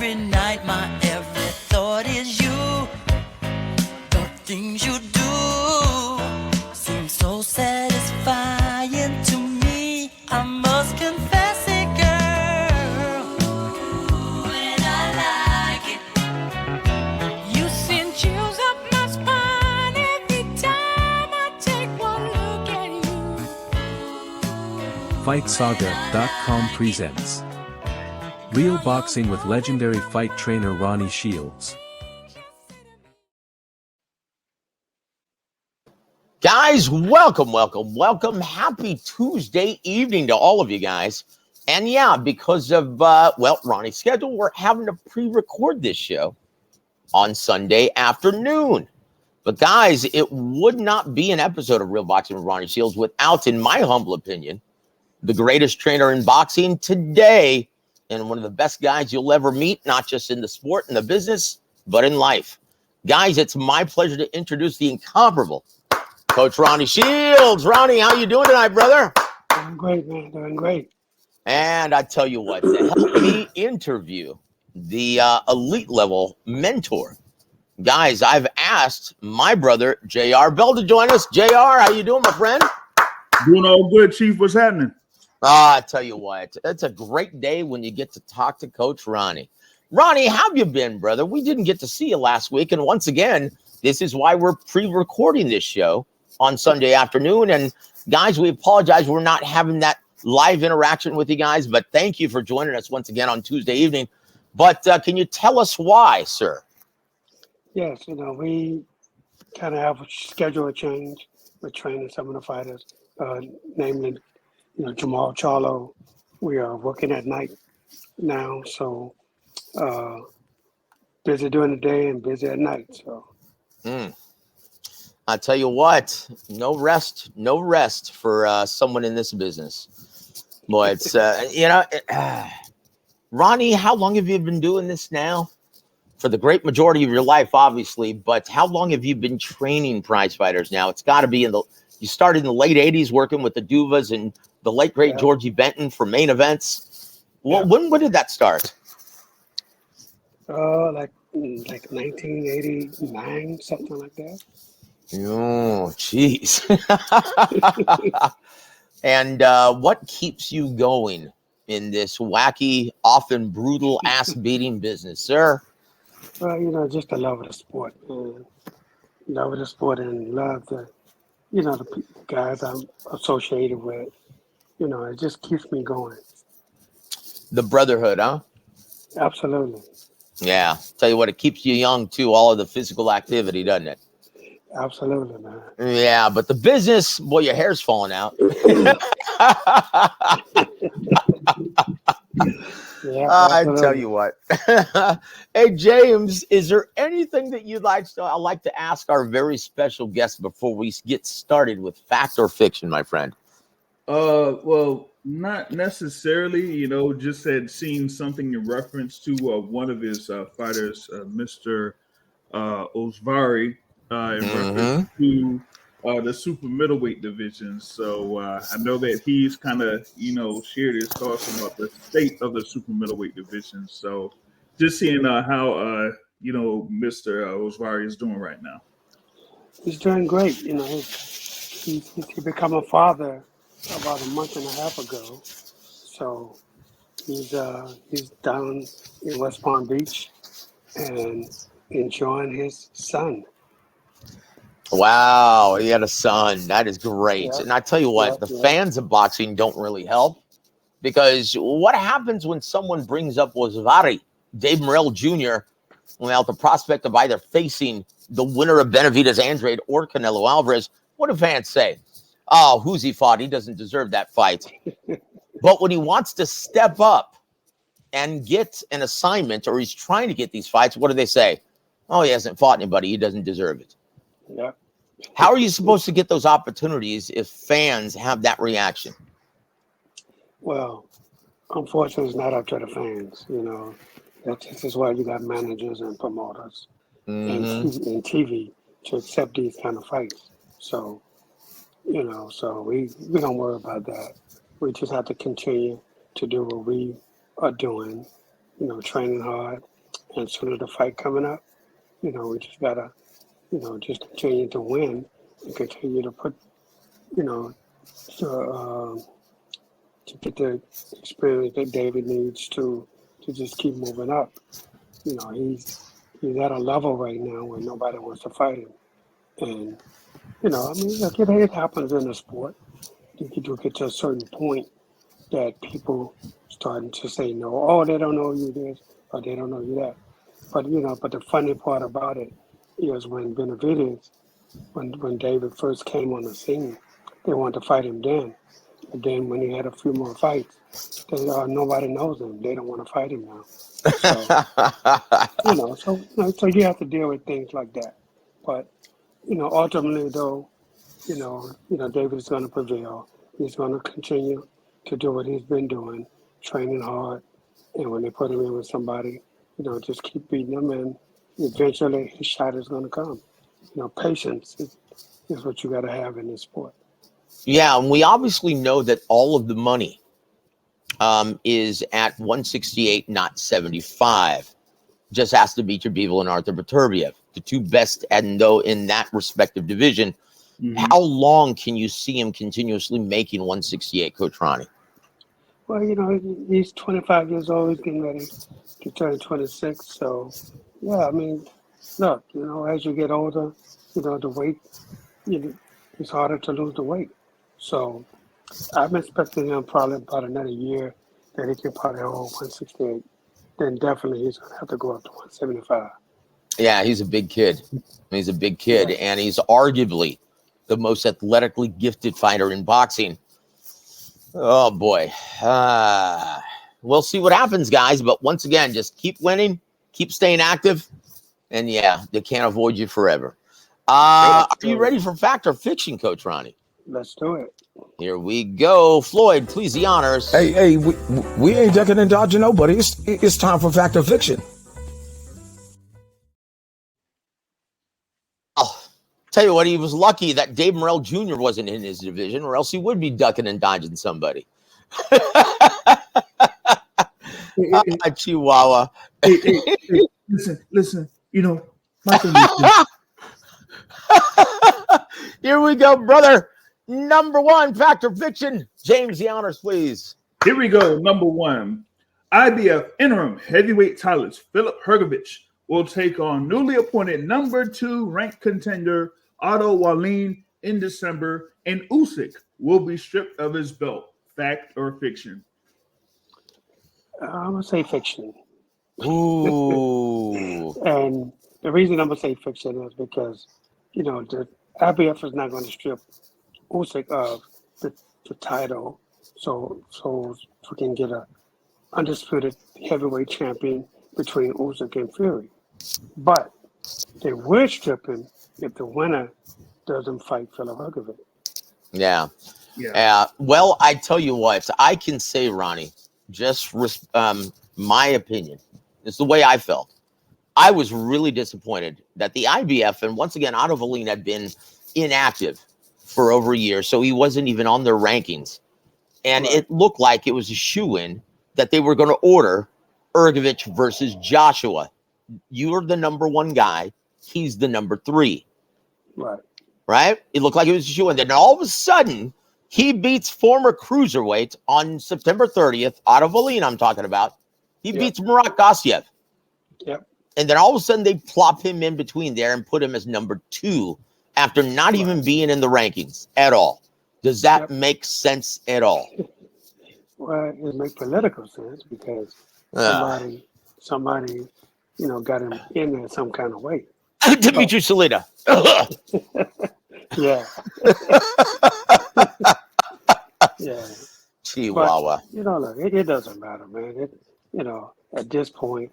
every night, my every thought is you. The things you do seem so satisfying to me. I must confess it, girl. And I like it. You send chills up my spine every time I take one look at you. FightSaga.com presents Real Boxing with legendary fight trainer Ronnie Shields. Guys, welcome. Happy Tuesday evening to all of you guys. And yeah, because of, Ronnie's schedule, we're having to pre-record this show on Sunday afternoon. But guys, it would not be an episode of Real Boxing with Ronnie Shields without, in my humble opinion, the greatest trainer in boxing today and one of the best guys you'll ever meet, not just in the sport and the business, but in life. Guys, it's my pleasure to introduce the incomparable Coach Ronnie Shields. Ronnie, how you doing tonight, brother? Doing great, man. Doing great. And I tell you what, to help me interview the elite level mentor, guys, I've asked my brother, J.R. Bell, to join us. J.R., how you doing, my friend? Doing all good, Chief. What's happening? I tell you what, it's a great day when you get to talk to Coach Ronnie. Ronnie, how have you been, brother? We didn't get to see you last week. And once again, this is why we're pre-recording this show on Sunday afternoon. And guys, we apologize. We're not having that live interaction with you guys, but thank you for joining us once again on Tuesday evening. But can you tell us why, sir? Yes, we kind of have a schedule change with training some of the fighters, namely, Mell Charlo. We are working at night now, so busy during the day and busy at night. So, I tell you what, no rest for someone in this business. Boy, it's Ronnie, how long have you been doing this now? For the great majority of your life, obviously, but how long have you been training prize fighters now? It's got to be you started in the late 80s working with the Duvas and the late, great Georgie Benton for main events. Well, when did that start? like 1989, something like that. Oh, jeez. And what keeps you going in this wacky, often brutal, ass-beating business, sir? Well, just the love of the sport, man. Love of the sport and love the guys I'm associated with. It just keeps me going. The brotherhood, huh? Absolutely. Yeah. Tell you what, it keeps you young, too, all of the physical activity, doesn't it? Absolutely, man. Yeah, but the business, boy, your hair's falling out. I tell you what. Hey, James, is there anything that you'd like to? I'd like to ask our very special guest before we get started with fact or fiction, my friend. Well, not necessarily. Just had seen something in reference to one of his fighters, Mr. W.A.W, in reference to the super middleweight division. So I know that he's kind of, shared his thoughts about the state of the super middleweight division. So just seeing how, Mr. W.A.W is doing right now. He's doing great. He become a father about a month and a half ago. So he's down in West Palm Beach and enjoying his son. Wow, he had a son. That is great. Yeah. And I tell you what, the fans of boxing don't really help, because what happens when someone brings up W.A.W, Dave Morrell Jr., without the prospect of either facing the winner of Benavidez Andrade or Canelo Alvarez? What do fans say? Oh, who's he fought? He doesn't deserve that fight. But when he wants to step up and get an assignment, or he's trying to get these fights, what do they say? Oh, he hasn't fought anybody. He doesn't deserve it. Yeah. How are you supposed to get those opportunities if fans have that reaction? Well, unfortunately, it's not up to the fans. This is why you got managers and promoters and TV to accept these kind of fights. So, so we don't worry about that. We just have to continue to do what we are doing, training hard. And sooner the fight coming up, we just gotta, just continue to win and continue to put, to, to get the experience that David needs to just keep moving up. He's at a level right now where nobody wants to fight him. And, look, it happens in the sport. You do get to a certain point that people starting to say no. Oh, they don't know you this, or they don't know you that. But but the funny part about it is when Benavidez, when David first came on the scene, they wanted to fight him then. But then when he had a few more fights, they nobody knows him. They don't want to fight him now. So so you have to deal with things like that. But ultimately though, David is going to prevail. He's going to continue to do what he's been doing, training hard, and when they put him in with somebody, just keep beating him, and eventually his shot is going to come. Patience is what you got to have in this sport. Yeah, and we obviously know that all of the money is at 168, not 75. Just has to beat your Bivol and Arthur Beterbiev, the two best in that respective division. Mm-hmm. How long can you see him continuously making 168, Coach Ronnie? Well, he's 25 years old. He's getting ready to turn 26. So, yeah, I mean, look, as you get older, the weight, it's harder to lose the weight. So I'm expecting him probably about another year that he can probably hold 168. Then definitely he's going to have to go up to 175. Yeah, he's a big kid. He's a big kid, and he's arguably the most athletically gifted fighter in boxing. Oh, boy. We'll see what happens, guys. But once again, just keep winning, keep staying active, and, yeah, they can't avoid you forever. Are you ready for fact or fiction, Coach Ronnie? Let's do it. Here we go. Floyd, please, the honors. Hey, we ain't ducking and dodging nobody. It's time for fact or fiction. Tell you what, he was lucky that Dave Morrell Jr. wasn't in his division, or else he would be ducking and dodging somebody. Chihuahua. Hey, listen. Michael. Here we go, brother. Number one, fact or fiction. James, the honors, please. Here we go. Number one. IBF interim heavyweight titles Filip Hrgović will take on newly appointed number 2 ranked contender Otto Wallin in December, and Usyk will be stripped of his belt. Fact or fiction? I'm going to say fiction. Ooh. And the reason I'm going to say fiction is because, the IBF is not going to strip Usyk of the title so we can get a undisputed heavyweight champion between Usyk and Fury. But they would strip him if the winner doesn't fight Filip Hrgović. Yeah. Well, I tell you what, I can say, Ronnie, just my opinion, it's the way I felt. I was really disappointed that the IBF, and once again, Otto Wallin had been inactive for over a year, so he wasn't even on their rankings. And It looked like it was a shoo-in that they were going to order Hrgović versus Joshua. You're the number 1 guy. He's the number 3. Right? It looked like it was a shoo-in. Then all of a sudden, he beats former cruiserweight on September 30th. Otto Wallin, I'm talking about. He beats Murat Gassiev. Yep. And then all of a sudden, they plop him in between there and put him as number 2 after not even being in the rankings at all. Does that make sense at all? Well, it makes political sense because somebody, got him in there some kind of way. Dimitri Salita. Yeah. Yeah. Chihuahua. But, look, it doesn't matter, man. At this point,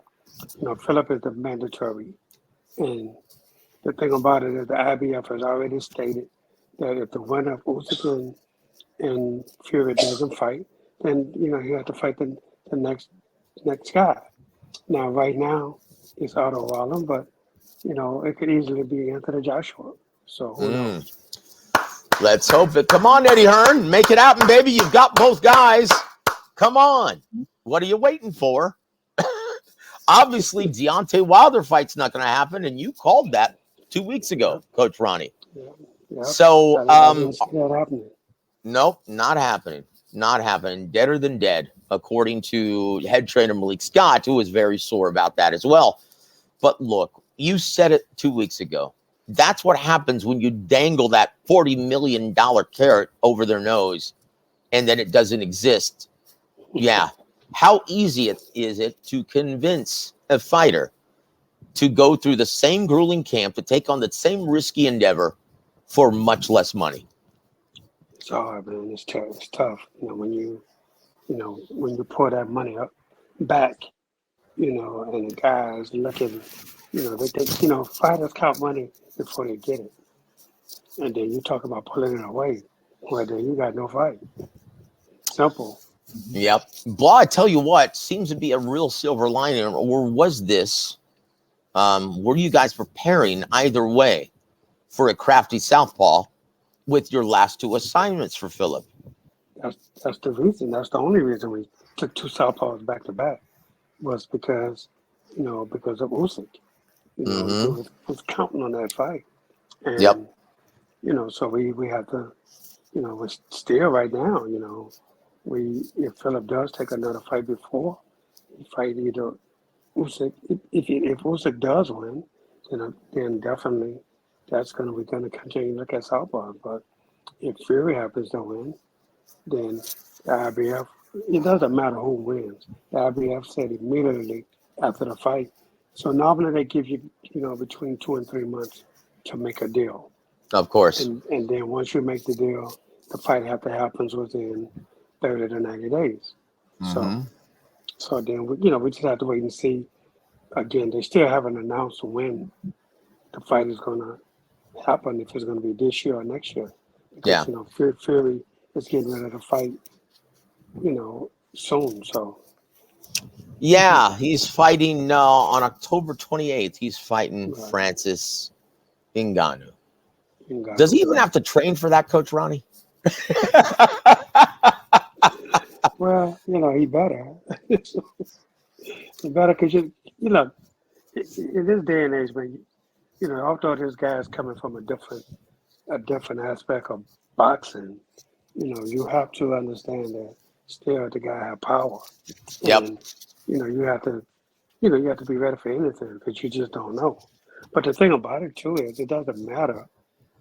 Filip is the mandatory. And the thing about it is the IBF has already stated that if the winner of Usyk and Fury doesn't fight, then, you have to fight the next guy. Now, right now, it's Otto Wallin, but, it could easily be Anthony Joshua. So, who knows? Let's hope it. Come on, Eddie Hearn. Make it happen, baby. You've got both guys. Come on. What are you waiting for? obviously Deontay Wilder fight's not going to happen, and you called that 2 weeks ago, Coach Ronnie. Yeah. So, I didn't see that happening. nope, not happening. Not happening. Deader than dead, according to head trainer Malik Scott, who was very sore about that as well. But look, you said it 2 weeks ago. That's what happens when you dangle that $40 million carrot over their nose and then it doesn't exist. Yeah. How easy is it to convince a fighter to go through the same grueling camp, to take on the same risky endeavor for much less money? It's hard, man. It's tough. It's tough. When you pour that money up back, and the guys looking, fighters count money before they get it. And then you talk about pulling it away. Well, then you got no fight. Simple. Yep. Well, I tell you what, seems to be a real silver lining. Or was this, were you guys preparing either way for a crafty southpaw with your last two assignments for Philip? That's the reason. That's the only reason we took two southpaws back to back was because of Usyk. Was counting on that fight. And, Yep. So we have to, we're still right now, if Philip does take another fight before, he fight either Usyk. If Usyk does win, then definitely we're gonna continue to look at southpaws. But if Fury happens to win, then the IBF, it doesn't matter who wins. The IBF said immediately after the fight. So normally they give you, between 2 and 3 months to make a deal. Of course. And then once you make the deal, the fight have to happen within 30 to 90 days. So then we just have to wait and see. Again, they still haven't announced when the fight is going to happen, if it's going to be this year or next year. Because, Fury is getting ready to fight, soon. So. Yeah, he's fighting on October 28th. He's fighting Francis Ngannou. Does he even have to train for that, Coach Ronnie? Well, he better. He better because in this day and age, man, although this guy is coming from a different aspect of boxing, you have to understand that still the guy has power. Yep. And, you have to be ready for anything because you just don't know. But the thing about it too is it doesn't matter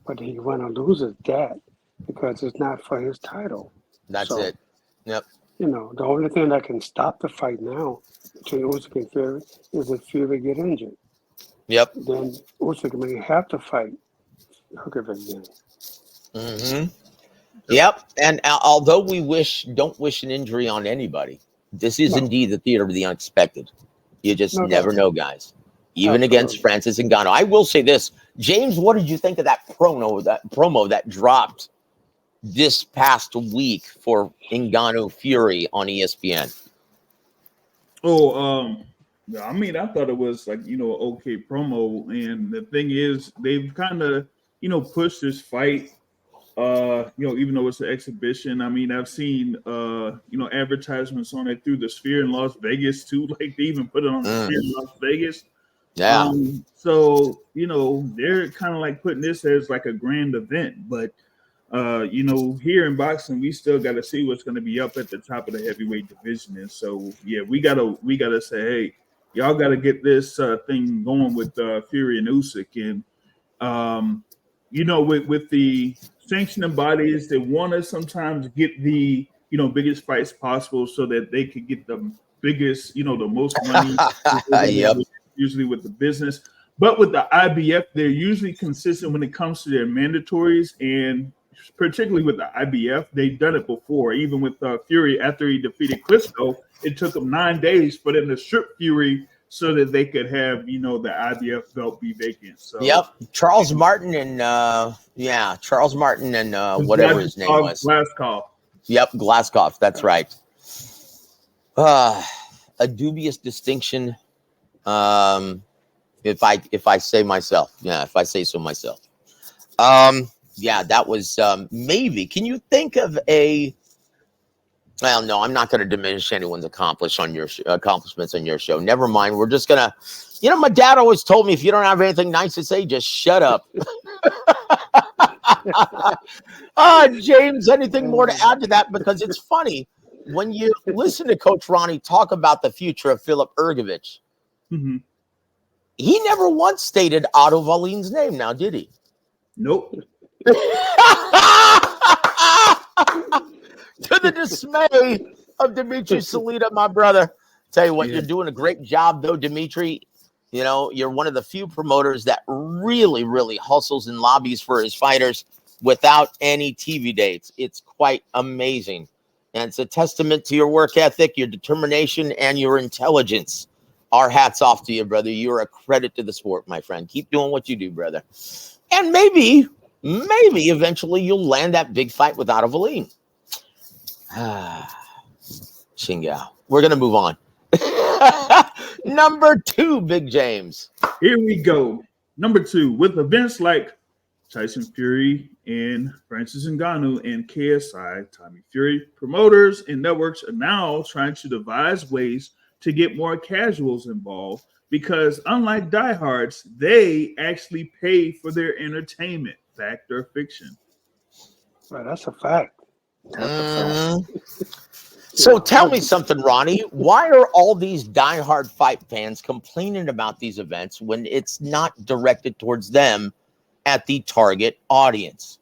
whether he wins or loses that because it's not for his title. That's it. Yep. The only thing that can stop the fight now between Usyk and Fury is if Fury get injured. Yep. Then Usyk may have to fight Hooker again. Yep. And although we don't wish an injury on anybody, this is indeed the theater of the unexpected. You just never know, guys. Even against Francis Ngannou. I will say this, James. What did you think of that promo that dropped this past week for Ngannou Fury on ESPN? I thought it was like, an okay promo. And the thing is, they've kind of, pushed this fight, even though it's an exhibition. I've seen, advertisements on it through the Sphere in Las Vegas too. Like they even put it on the Sphere in Las Vegas. Yeah. So, they're kind of like putting this as like a grand event, but here in boxing, we still got to see what's going to be up at the top of the heavyweight division. And so, yeah, we gotta say, hey, y'all got to get this thing going with Fury and Usyk. And, with the sanctioning bodies, they want to sometimes get the, biggest fights possible so that they could get the biggest, the most money. Yep. Usually with the business. But with the IBF, they're usually consistent when it comes to their mandatories, and particularly with the IBF, they've done it before. Even with Fury, after he defeated Klitschko, it took them 9 days for them to strip Fury so that they could have, the IBF belt be vacant. So yep, Charles Martin and whatever his name was. Glaskov. Yep, Glaskov. That's right. A dubious distinction. If I say myself, if I say so myself. That was maybe. Can you think of a Well, no, I'm not going to diminish anyone's accomplishments on your show. Never mind. We're just going to, my dad always told me, if you don't have anything nice to say, just shut up. James, anything more to add to that? Because it's funny when you listen to Coach Ronnie talk about the future of Philip Ergovich. Mm-hmm. He never once stated Otto Wallin's name now, did he? Nope. To the dismay of Dimitri Salita, my brother. Tell you what, You're doing a great job, though, Dimitri. You're one of the few promoters that really, really hustles and lobbies for his fighters without any TV dates. It's quite amazing. And it's a testament to your work ethic, your determination, and your intelligence. Our hats off to you, brother. You're a credit to the sport, my friend. Keep doing what you do, brother. And maybe eventually you'll land that big fight with Otto Wallin. Chingao. We're going to move on. Number 2, Big James. Here we go. Number 2, with events like Tyson Fury and Francis Ngannou and KSI, Tommy Fury, promoters and networks are now trying to devise ways to get more casuals involved because unlike diehards, they actually pay for their entertainment. Fact or fiction? Well, that's a fact. So tell me something, Ronnie. Why are all these diehard fight fans complaining about these events when it's not directed towards them at the target audience?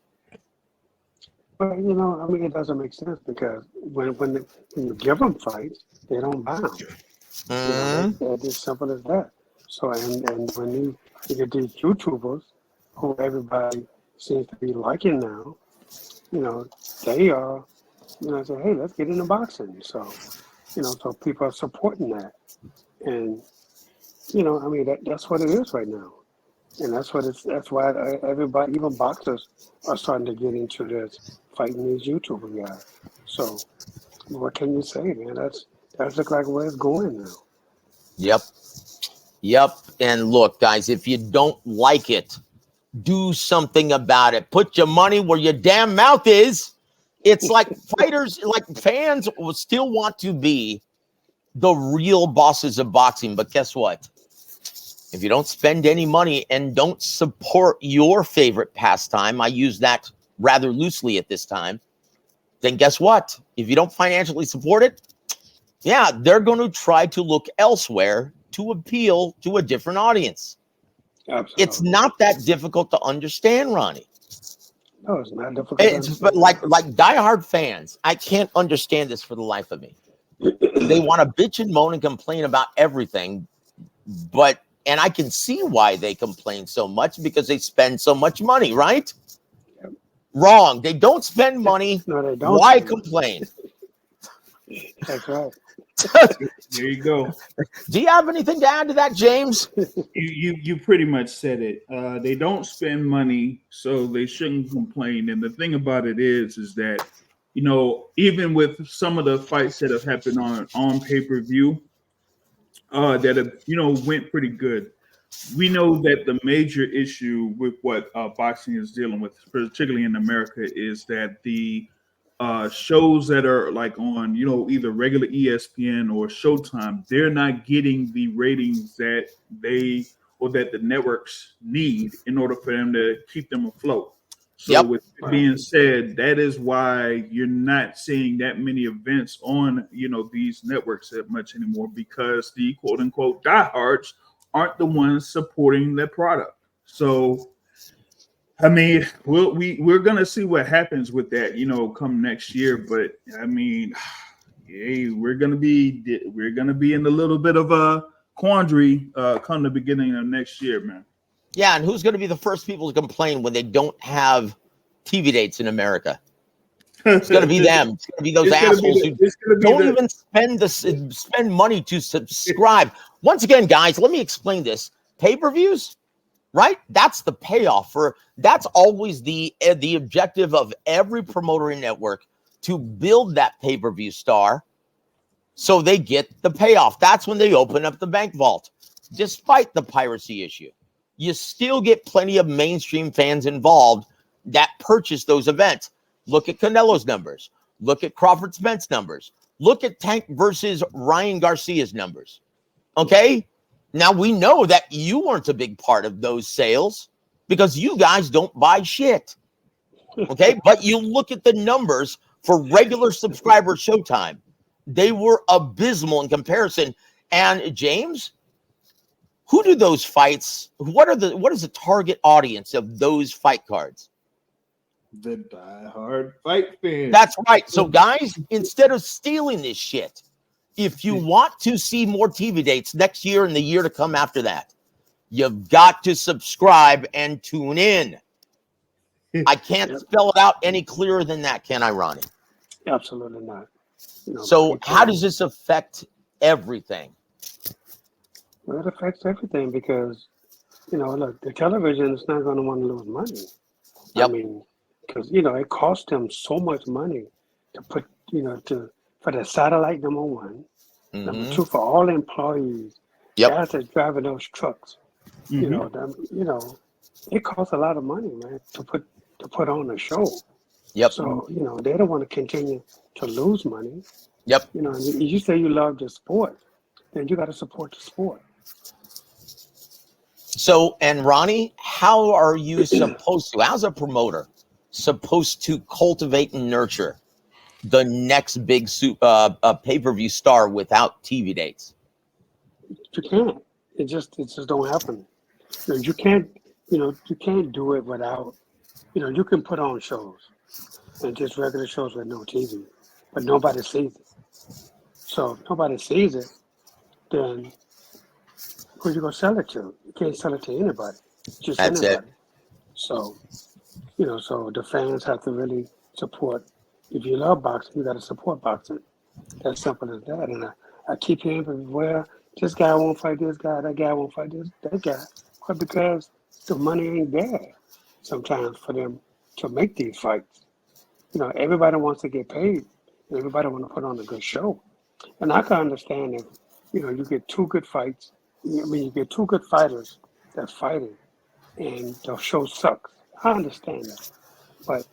Well, it doesn't make sense because when you give them fights, they don't buy them. It's as simple as that. So, and when you get these YouTubers who everybody seems to be liking now, they are, say, hey, let's get into boxing. So, so people are supporting that. And, that's what it is right now. And that's why everybody, even boxers, are starting to get into this, fighting these YouTuber guys. So, what can you say, man? That's look like where it's going now. Yep. And look, guys, if you don't like it, do something about it. Put your money where your damn mouth is. It's like fans will still want to be the real bosses of boxing. But guess what? If you don't spend any money and don't support your favorite pastime, I use that rather loosely at this time, then guess what? If you don't financially support it, they're going to try to look elsewhere to appeal to a different audience. Absolutely. It's not that difficult to understand, Ronnie. No, it's not difficult. But like diehard fans, I can't understand this for the life of me. They want to bitch and moan and complain about everything, and I can see why they complain so much because they spend so much money, right? Yep. Wrong. They don't spend money. No, they don't. Why complain? That's right. There you go. Do you have anything to add to that, James? You pretty much said it. They don't spend money, so they shouldn't complain. And the thing about it is that even with some of the fights that have happened on pay-per-view, that have went pretty good. We know that the major issue with what boxing is dealing with, particularly in America, is that the shows that are like on, either regular ESPN or Showtime, they're not getting the ratings that that the networks need in order for them to keep them afloat. So with that being said, that is why you're not seeing that many events on, these networks that much anymore, because the quote unquote diehards aren't the ones supporting the product. So I mean, we're gonna see what happens with that, come next year. But I mean, we're gonna be in a little bit of a quandary come the beginning of next year, man. Yeah, and who's going to be the first people to complain when they don't have TV dates in America? It's going to be them. It's going to be those assholes who don't even spend money to subscribe. Once again, guys, let me explain this. Pay-per-views, right? That's the payoff that's always the objective of every promoter and network, to build that pay-per-view star so they get the payoff. That's when they open up the bank vault. Despite the piracy issue, you still get plenty of mainstream fans involved that purchase those events. Look at Canelo's numbers. Look at Crawford Spence numbers. Look at Tank versus Ryan Garcia's numbers. Okay? Now, we know that you weren't a big part of those sales because you guys don't buy shit. Okay? But you look at the numbers for regular subscriber Showtime. They were abysmal in comparison. And James, who do those fights? What is the target audience of those fight cards? The diehard fight fans. That's right. So, guys, instead of stealing this shit, if you want to see more TV dates next year and the year to come after that, you've got to subscribe and tune in. I can't spell it out any clearer than that, can I, Ronnie? Absolutely not. So how does this affect everything? Well, it affects everything because, look, the television is not going to want to lose money. Yep. I mean, because, it costs them so much money to put, for the satellite, number one. Number two, for all the employees, guys that's driving those trucks. It costs a lot of money, man, to put on a show. Yep. So, they don't want to continue to lose money. Yep. You say you love the sport, then you got to support the sport. So, and Ronnie, how are you supposed to, as a promoter, supposed to cultivate and nurture the next big pay-per-view star without TV dates? You can't. It just don't happen. You can't do it without, you can put on shows and just regular shows with no TV, but nobody sees it. So if nobody sees it, then who you gonna sell it to? You can't sell it to anybody. Just That's anybody. it. So, so the fans have to really support. If you love boxing, you got to support boxing. That's simple as that. And I keep hearing, well, this guy won't fight this guy, that guy won't fight that guy. But because the money ain't there sometimes for them to make these fights. Everybody wants to get paid. And everybody want to put on a good show. And I can understand if, you get two good fights. You get two good fighters that's fighting and the show sucks. I understand that. But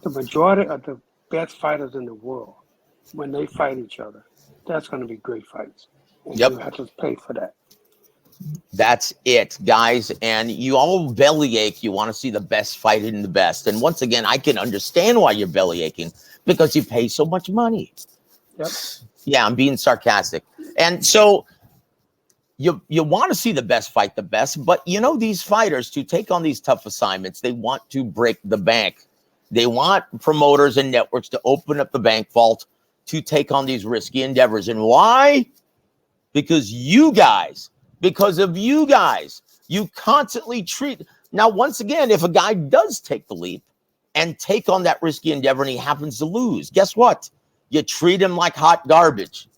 the majority of the best fighters in the world, when they fight each other, that's going to be great fights. And you have to pay for that. That's it, guys. And you all bellyache. You want to see the best fight in the best. And once again, I can understand why you're bellyaching because you pay so much money. Yep. Yeah, I'm being sarcastic. And so you want to see the best fight the best, but these fighters, to take on these tough assignments, they want to break the bank. They want promoters and networks to open up the bank vault to take on these risky endeavors. And why? Because of you guys, you constantly treat. Now, once again, if a guy does take the leap and take on that risky endeavor and he happens to lose, guess what? You treat him like hot garbage.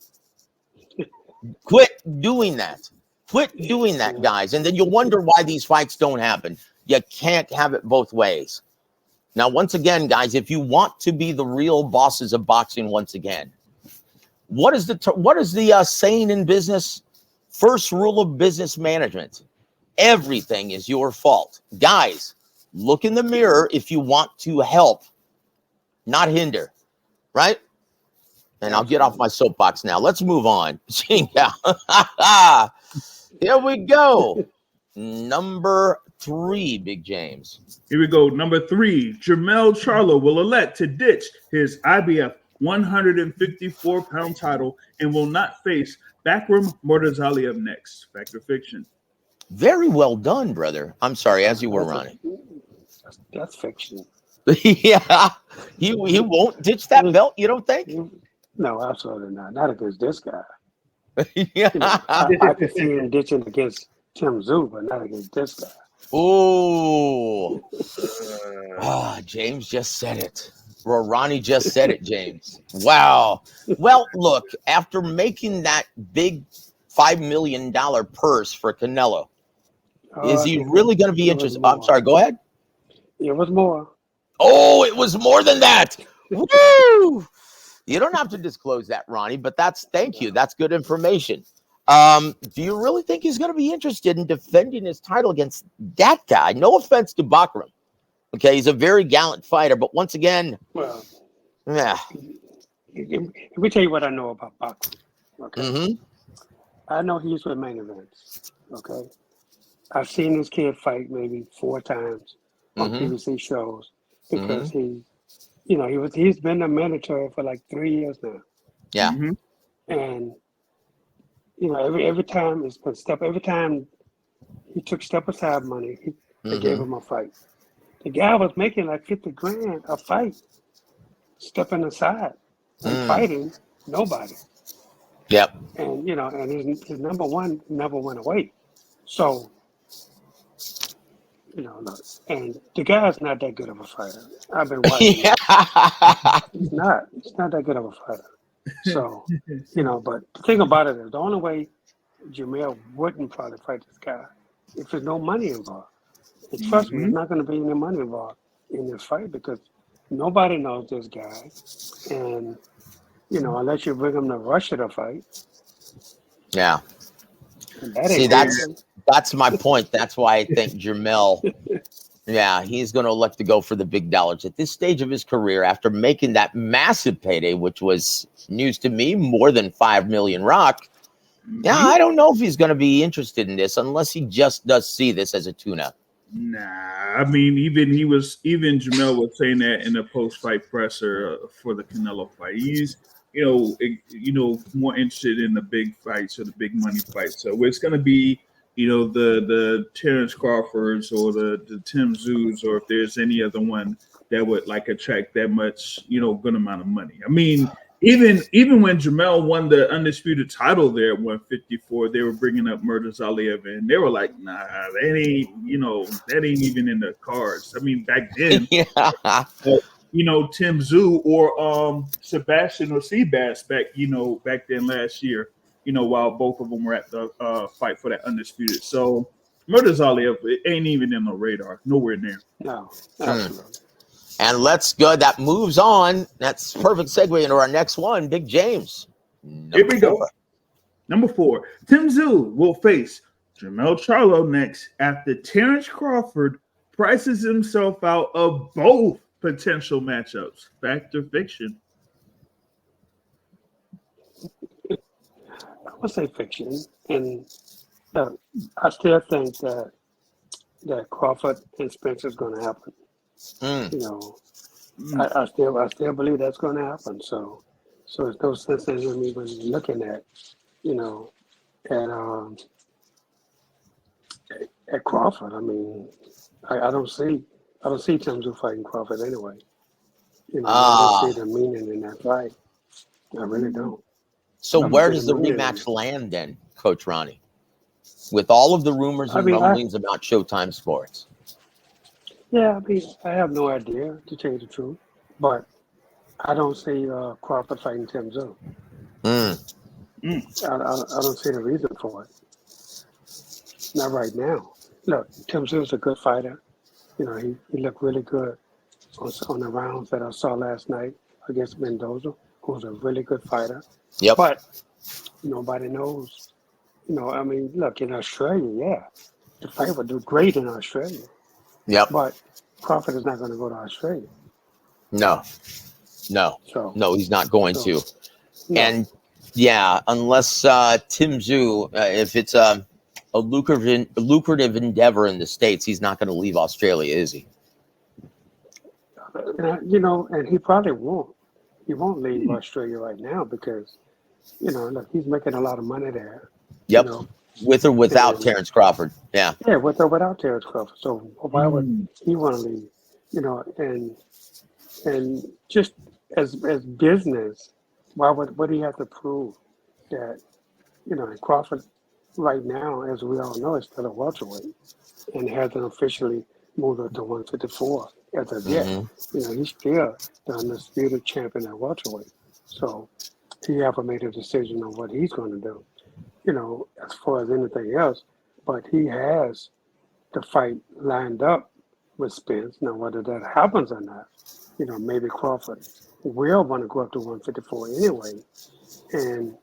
Quit doing that. Quit doing that, guys. And then you'll wonder why these fights don't happen. You can't have it both ways. Now, once again, guys, if you want to be the real bosses of boxing once again, what is the saying in business? First rule of business management: everything is your fault. Guys, look in the mirror if you want to help, not hinder, right? And I'll get off my soapbox now. Let's move on. Here we go. Number 3, Big James. Here we go. Number 3, Mell Charlo will elect to ditch his IBF 154-pound title and will not face Backroom Mortazalia next. Fact or fiction? Very well done, brother. I'm sorry, as you were, Ronnie. That's fiction. Yeah. He won't ditch that belt, you don't think? No, absolutely not. Not against this guy. Yeah. I could see him ditching against Tszyu, but not against this guy. Oh. James just said it. Or Ronnie just said it, James. Wow. Well, look, after making that big $5 million purse for Canelo, is he really going to be interested? I'm sorry, go ahead. It was more. Oh, it was more than that. Woo! You don't have to disclose that, Ronnie, but thank you. That's good information. Do you really think he's going to be interested in defending his title against that guy? No offense to Bakram. Okay, he's a very gallant fighter, but once again, Well, yeah. Let me tell you what I know about boxing. Okay, Mm-hmm. I know he's with main events. Okay, I've seen this kid fight maybe 4 times on Mm-hmm. PBC shows Mm-hmm. because he's been a manager for like 3 years now, Yeah. Mm-hmm. and every time it's been step. Every time he took step aside money, they gave Mm-hmm. him a fight. The guy was making like 50 grand a fight, stepping aside and Mm. fighting nobody. Yep. And his number one never went away. So look, and the guy's not that good of a fighter. I've been watching him. Yeah. He's not. He's not that good of a fighter. So, but the thing about it is the only way Jamel wouldn't probably fight this guy if there's no money involved. And trust me, Mm-hmm. there's not going to be any money involved in this fight because nobody knows this guy. And, unless you bring him to Russia to fight, Yeah. and that See, ain't going to Yeah. happen. that's my point. That's why I think Jamel, yeah, he's going to elect to go for the big dollars at this stage of his career after making that massive payday, which was news to me, more than 5 million rock. Yeah, Mm-hmm. I don't know if he's going to be interested in this unless he just does see this as a tune-up. Nah, I mean, even Jamel was saying that in the post-fight presser for the Canelo fight. He's more interested in the big fights or the big money fights. So it's going to be the Terrence Crawfords or the Tim Tszyu, or if there's any other one that would like attract that much good amount of money. I mean, even when Jamel won the undisputed title there at 154, they were bringing up Murder Zaliev, and they were like, "Nah, that ain't even in the cards." I mean, back then, Yeah. Tim Tszyu or Sebastian or Seabass back then last year, while both of them were at the fight for that undisputed. So Murder Zaliev, it ain't even in the radar, nowhere near. No, absolutely. And let's go. That moves on. That's perfect segue into our next one, Big James. Here we go. Four. Number 4, Tim Tszyu will face Mell Charlo next after Terrence Crawford prices himself out of both potential matchups. Fact or fiction? I would say fiction. And I still think that Crawford and Spencer is going to happen. I still believe that's going to happen. So there's no sense in him even looking at at Crawford. I mean, I don't see Tim Tszyu fighting Crawford anyway. I don't see the meaning in that fight. I really don't. So I where see does the meaning in rematch it. land then, Coach Ronnie? With all of the rumors I and mean, rumblings about Showtime Sports. I have no idea, to tell you the truth, but I don't see Crawford fighting Tim Tszyu. Mm. I don't see the reason for it. Not right now. Look, Tim Tszyu is a good fighter. He looked really good on the rounds that I saw last night against Mendoza, who's a really good fighter. Yep. But nobody knows. I mean, look, in Australia, yeah, the fight would do great in Australia. Yep. But Crawford is not going to go to Australia. No, he's not going to. No. And yeah, unless Tim Tszyu, if it's a lucrative endeavor in the States, he's not going to leave Australia, is he? And he probably won't. He won't leave Australia right now because, look, he's making a lot of money there. Yep. With or without Terrence Crawford. Yeah. Yeah, with or without Terrence Crawford. So why would he want to leave? And just as business, what do you have to prove that, Crawford right now, as we all know, is still a welterweight and hasn't officially moved up to 154 as of yet. He's still the undisputed champion at welterweight. So he haven't made a decision on what he's going to do, as far as anything else. But he has the fight lined up with Spence. Now, whether that happens or not, maybe Crawford will want to go up to 154 anyway. And,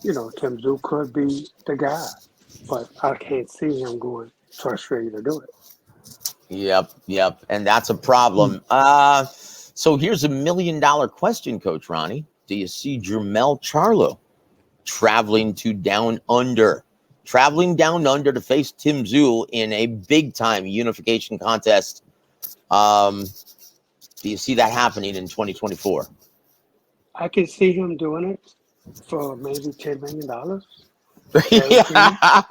Tim Tszyu could be the guy. But I can't see him going to Australia to do it. Yep. And that's a problem. So here's $1 million question, Coach Ronnie. do you see Mell Charlo traveling down under to face Tszyu in a big time unification contest? Do you see that happening in 2024? I can see him doing it for maybe $10 million. Yeah.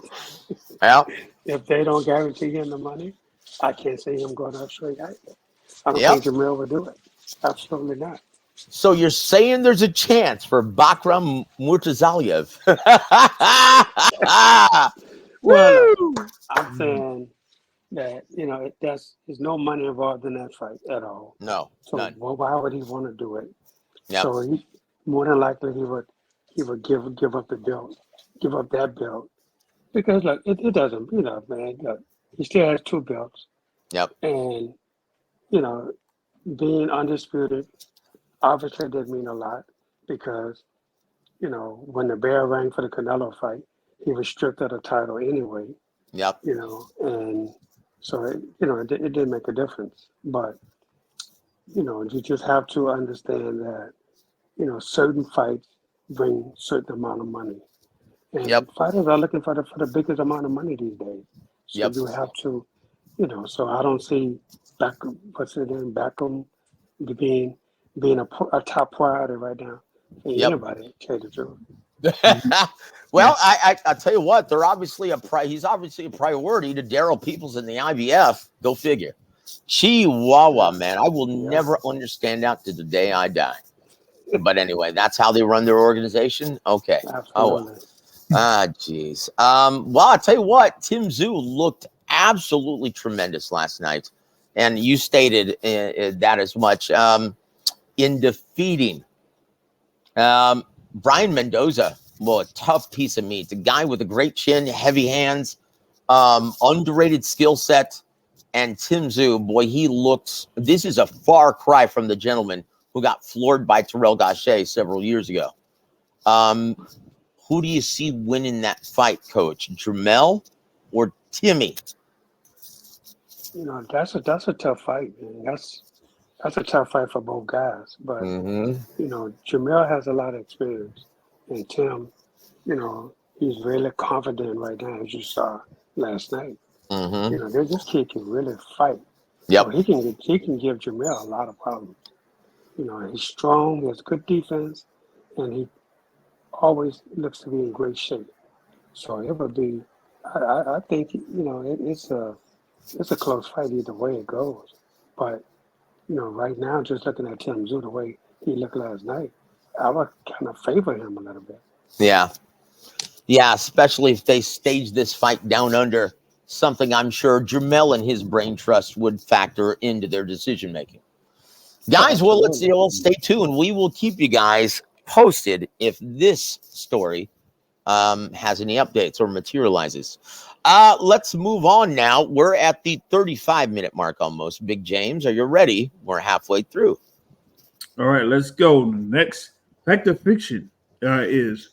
Well, If they don't guarantee him the money, I can't see him going up straight either. I don't yep. think Jamil would do it. Absolutely not. So you're saying there's a chance for Bakram Murtazayev? Well, I'm saying that, there's no money involved in that fight at all. No, So none. why would he want to do it? Yep. So he more than likely he would give up the belt, give up that belt, because look, it doesn't, man. Look, he still has 2 belts, Yep. and being undisputed obviously did mean a lot because when the bell rang for the Canelo fight, he was stripped of the title anyway. Yep. And so it did make a difference, but you just have to understand that certain fights bring certain amount of money, and Yep. fighters are looking for the biggest amount of money these days. So Yep. you have to, so I don't see Beckham being a top priority right now for Yep. anybody. To tell the truth. Well, I tell you what, they're obviously he's obviously a priority to Daryl Peoples in the IBF. Go figure. Chihuahua, man. I will never understand that to the day I die. But anyway, that's how they run their organization. Okay. Absolutely. Oh, well. Geez. Well, I'll tell you what, Tszyu looked absolutely tremendous last night. And you stated that as much in defeating Brian Mendoza. Well, a tough piece of meat. The guy with a great chin, heavy hands, underrated skill set. And Tszyu, boy, this is a far cry from the gentleman who got floored by Terrell Gaucher several years ago. Who do you see winning that fight, Coach? Jamel or Timmy? That's a tough fight, man. That's a tough fight for both guys. But Jamel has a lot of experience, and Tim, he's really confident right now, as you saw last night. This kid can really fight. Yep. So he can give Jamel a lot of problems. He's strong, he has good defense, and he always looks to be in great shape. So it would be, I think, it's a close fight either way it goes. But, right now, just looking at Tszyu the way he looked last night, I would kind of favor him a little bit. Yeah. Yeah, especially if they stage this fight down under, something I'm sure Jamel and his brain trust would factor into their decision making. Guys, well, stay tuned. We will keep you guys posted if this story has any updates or materializes. Let's move on now. We're at the 35-minute mark almost. Big James, are you ready? We're halfway through. All right, let's go. Next Fact or Fiction is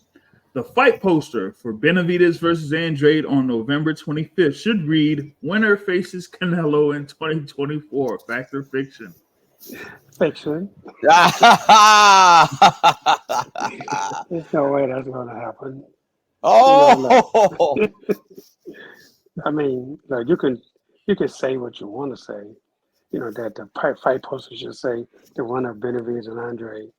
the fight poster for Benavidez versus Andrade on November 25th should read, "Winner faces Canelo in 2024. Fact or Fiction? Fiction. There's no way that's going to happen. Oh, I mean, like you can say what you want to say. That the fight poster should say the winner of Benavidez and Andrade,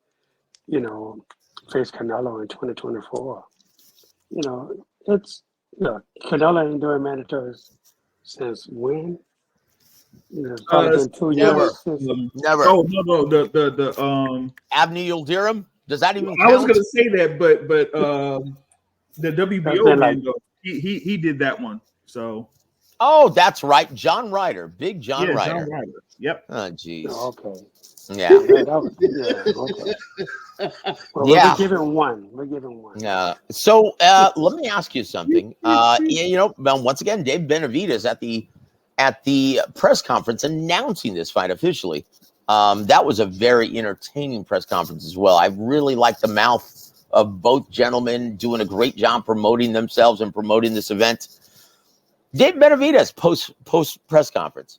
face Canelo in 2024. Canelo ain't doing mandatories since when? It's probably been 2 years. Never. Oh no, the Abney Yildirim? Does that even count? I was going to say that, but the WBO man, though, he did that one. So. Oh, that's right, John Ryder, big John Ryder. John Ryder. Yep. Oh, geez. Okay. Yeah. Okay. Well, we're giving one. Yeah. So let me ask you something. Once again, Dave Benavidez at the press conference announcing this fight officially. That was a very entertaining press conference as well. I really liked the mouth of both gentlemen doing a great job promoting themselves and promoting this event. Dave Benavidez post press conference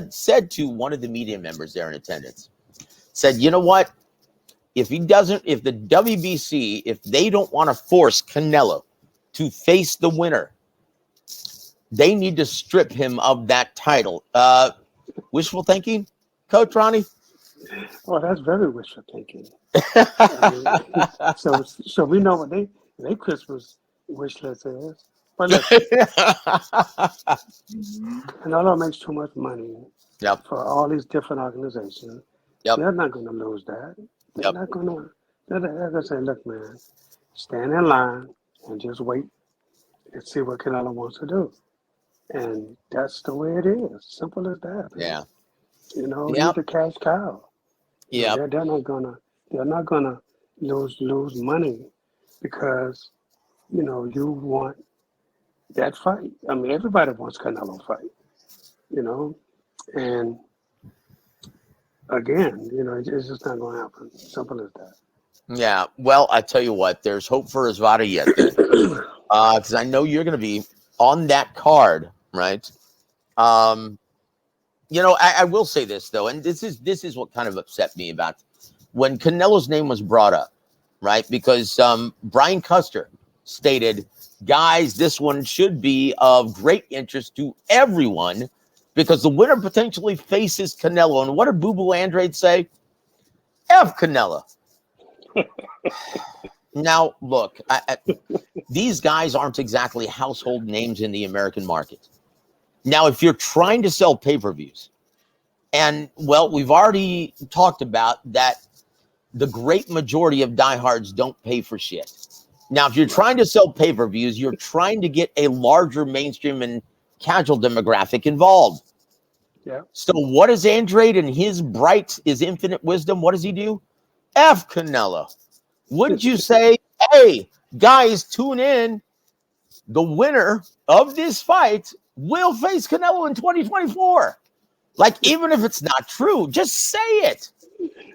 said to one of the media members there in attendance, said, "You know what? if he doesn't, if the WBC, if they don't want to force Canelo to face the winner, they need to strip him of that title. Wishful thinking, Coach Ronnie? Oh, that's very wishful thinking. I mean, so we know what they Christmas wish list is. But look, Canelo makes too much money Yep. for all these different organizations. Yep. They're not going to lose that. They're Yep. not going to. They're going to say, look, man, stand in line and just wait and see what Canelo wants to do. And that's the way it is. Simple as that. Man. Yeah. You know, he's Yep. a cash cow. You know, Yep. they're not gonna lose money because you want that fight. I mean, everybody wants Canelo fight. You know, and again, it's just not going to happen. Simple as that. Yeah. Well, I tell you what, there's hope for Azvada yet, then. Because I know you're going to be on that card, right? I will say this though, and this is what kind of upset me about when Canelo's name was brought up, right? Because Brian Custer stated, guys, this one should be of great interest to everyone because the winner potentially faces Canelo. And what did Boo Boo Andrade say? F Canelo. Now, look, these guys aren't exactly household names in the American market. Now, if you're trying to sell pay-per-views, and, well, we've already talked about that the great majority of diehards don't pay for shit. Now, if you're trying to sell pay-per-views, you're trying to get a larger mainstream and casual demographic involved. Yeah. So what does Andrade and his infinite wisdom, what does he do? F Canelo. Wouldn't you say, hey, guys, tune in. The winner of this fight will face Canelo in 2024. Like, even if it's not true, just say it.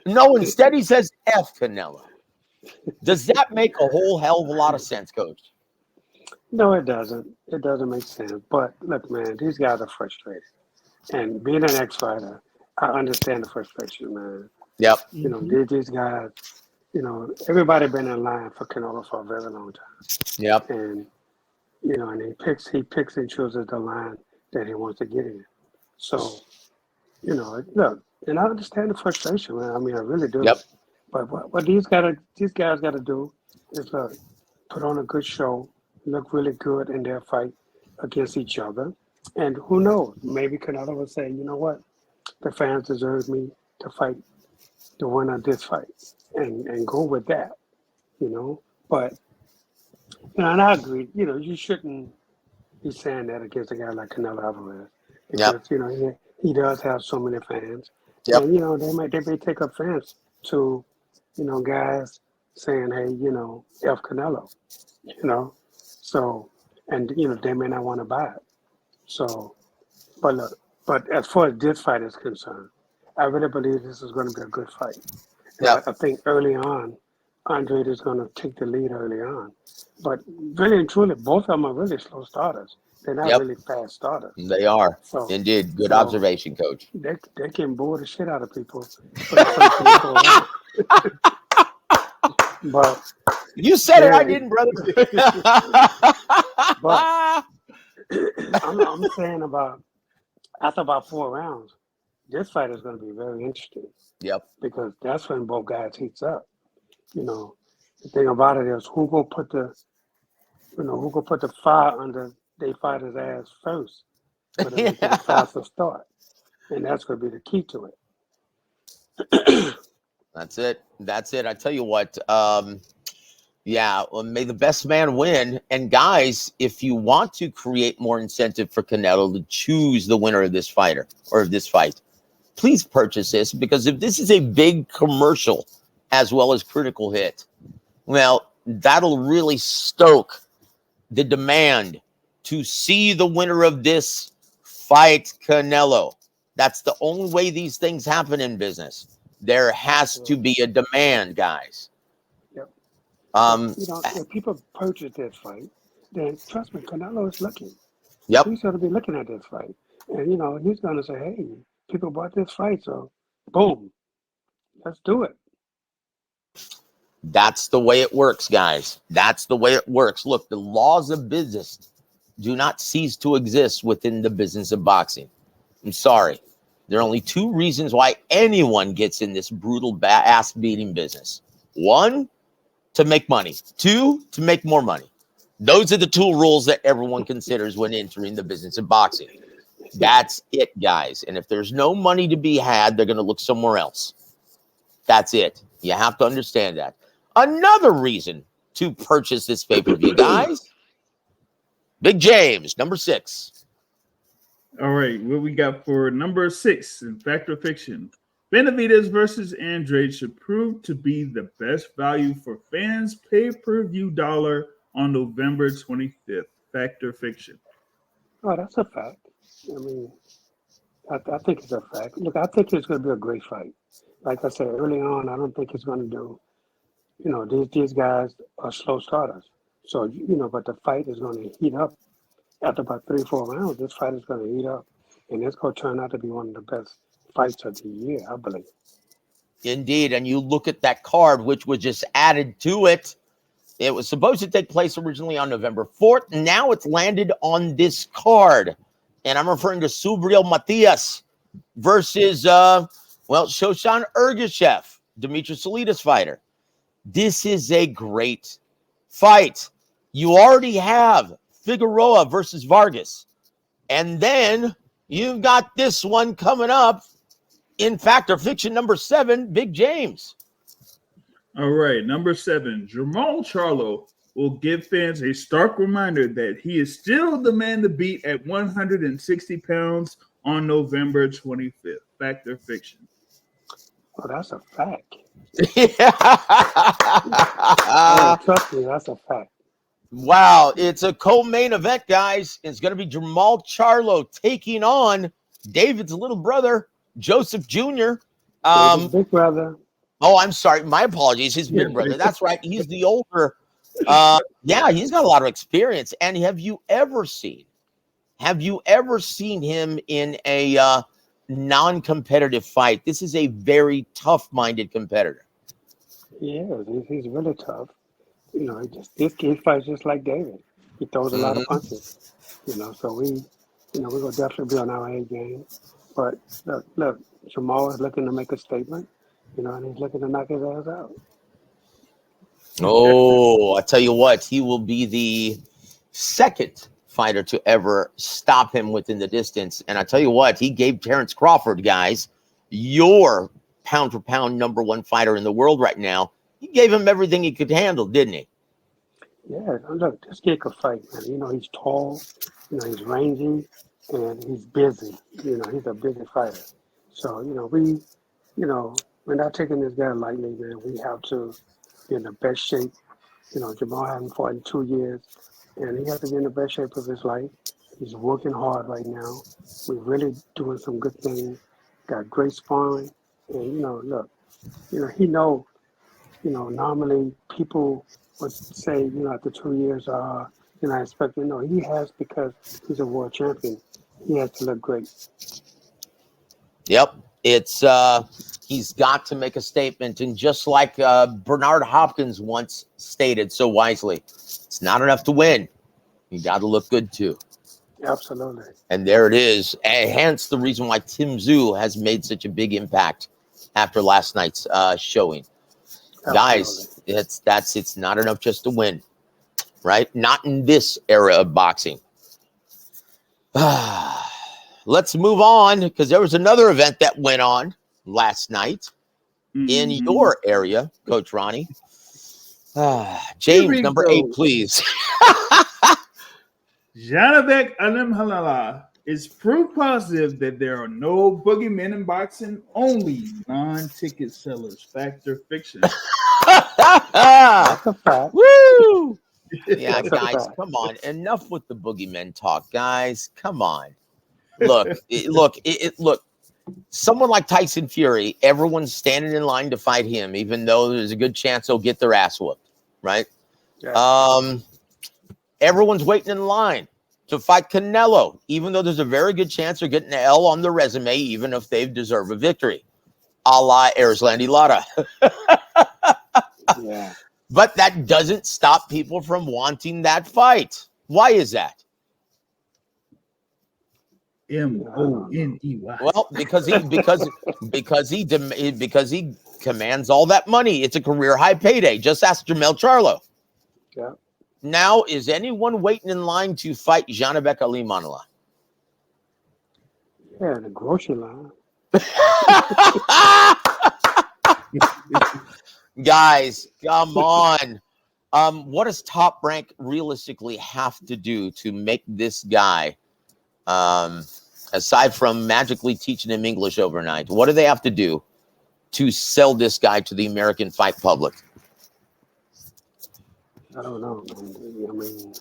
No, instead he says F Canelo. Does that make a whole hell of a lot of sense, Coach? No, it doesn't. It doesn't make sense. But look, man, these guys are frustrated. And being an ex-fighter, I understand the frustration, man. Yep. These guys, everybody been in line for Canelo for a very long time. Yep. And and he picks and chooses the line that he wants to get in. So, look, and I understand the frustration, man. I mean, I really do. Yep. But what these guys got to do is put on a good show, look really good in their fight against each other, and who knows? Maybe Canelo will say, you know what, the fans deserve me to fight the winner of this fight, and go with that, But and I agree. You shouldn't be saying that against a guy like Canelo Alvarez because he does have so many fans, Yep. and they may take offense to guys saying, hey, F Canelo, so and they may not want to buy it. So, but look, but as far as this fight is concerned, I really believe this is going to be a good fight. Yep. I think early on, Andrade is going to take the lead early on. But really and truly, both of them are really slow starters. They're not really fast starters. They are. So, Indeed. Good observation, Coach. They can bore the shit out of people for the first 24 rounds. But you said it, I didn't, brother. But I'm saying after about 4 rounds, this fight is going to be very interesting. Yep. Because that's when both guys heats up. The thing about it is who gonna put the fire under they fighter's ass first for them to get a faster start, and that's gonna be the key to it. That's it. I tell you what. May the best man win. And guys, if you want to create more incentive for Canelo to choose the winner of this fighter or of this fight, please purchase this, because if this is a big commercial as well as critical hit, well, that'll really stoke the demand to see the winner of this fight, Canelo. That's the only way these things happen in business. There has to be a demand, guys. Yep. If people purchase this fight, then trust me, Canelo is looking. Yep. He's going to be looking at this fight. And, he's going to say, hey, people bought this fight, so boom, let's do it. That's the way it works, guys. That's the way it works. Look, the laws of business do not cease to exist within the business of boxing. I'm sorry. There are only two reasons why anyone gets in this brutal ass beating business. One, to make money. Two, to make more money. Those are the two rules that everyone considers when entering the business of boxing. That's it, guys. And if there's no money to be had, they're going to look somewhere else. That's it. You have to understand that. Another reason to purchase this pay-per-view, guys. Big James, number 6. All right, what we got for number 6 in Fact or Fiction? Benavidez versus Andrade should prove to be the best value for fans' pay-per-view dollar on November 25th. Fact or Fiction? Oh, that's a fact. I mean, I think it's a fact. Look, I think it's going to be a great fight. Like I said early on, I don't think it's going to do. These guys are slow starters. So, but the fight is going to heat up. After about 3-4 rounds, this fight is going to heat up. And it's going to turn out to be one of the best fights of the year, I believe. Indeed. And you look at that card, which was just added to it. It was supposed to take place originally on November 4th. Now it's landed on this card. And I'm referring to Subriel Matias versus, Shoshan Ergashev, Demetrius Salidas fighter. This is a great fight. You already have Figueroa versus Vargas. And then you've got this one coming up in Fact or Fiction number 7, Big James. All right, number 7, Mell Charlo will give fans a stark reminder that he is still the man to beat at 160 pounds on November 25th. Fact or Fiction? Oh, that's a fact. Yeah. Trust me, that's a fact. Wow, it's a co-main event, guys. It's going to be Mell Charlo taking on David's little brother, Joseph Jr. David's big brother. Oh, I'm sorry. My apologies. His big brother. That's right. He's the older. He's got a lot of experience. And have you ever seen him in a non-competitive fight? This is a very tough-minded competitor. Yeah, he's really tough. This kid fights just like David. He throws a lot of punches. So we're gonna definitely be on our A game. But look, Jamal is looking to make a statement. And he's looking to knock his ass out. Oh, I tell you what, he will be the second fighter to ever stop him within the distance. And I tell you what, he gave Terrence Crawford, guys, your pound for pound number 1 fighter in the world right now. He gave him everything he could handle, didn't he? Yeah, look, this kid can fight, man. He's tall, he's rangy, and he's busy. He's a busy fighter. So, we're not taking this guy lightly, man. We have to be in the best shape. Jamal hasn't fought in 2 years, and he has to be in the best shape of his life. He's working hard right now. We're really doing some good things. Got great sparring, and he knows. Normally people would say, after 2 years, I expect he has, because he's a world champion. He has to look great. Yep. It's he's got to make a statement. And just like Bernard Hopkins once stated so wisely, it's not enough to win. You got to look good too. Absolutely. And there it is. And hence the reason why Tszyu has made such a big impact after last night's showing. Absolutely. Guys, it's not enough just to win, right? Not in this era of boxing. Let's move on, because there was another event that went on last night in your area, Coach Ronnie. James, number 8, please. Janabek Alimhalala is proof positive that there are no boogeymen in boxing, only non-ticket sellers. Fact or Fiction? That's a fact. Woo! Yeah, guys, come on. Enough with the boogeymen talk, guys. Come on. Look. Someone like Tyson Fury, everyone's standing in line to fight him, even though there's a good chance they'll get their ass whooped, right? Yeah. Everyone's waiting in line to fight Canelo, even though there's a very good chance they're getting an L on their resume, even if they deserve a victory, a la Erislandy Lara. Yeah. But that doesn't stop people from wanting that fight. Why is that? Money. Well, because he commands all that money. It's a career high payday. Just ask Mell Charlo. Yeah. Now, is anyone waiting in line to fight Janabek Ali Manala? Yeah, the grocery line. Guys, come on. What does Top Rank realistically have to do to make this guy, aside from magically teaching him English overnight, what do they have to do to sell this guy to the American fight public? I don't know, man. I mean,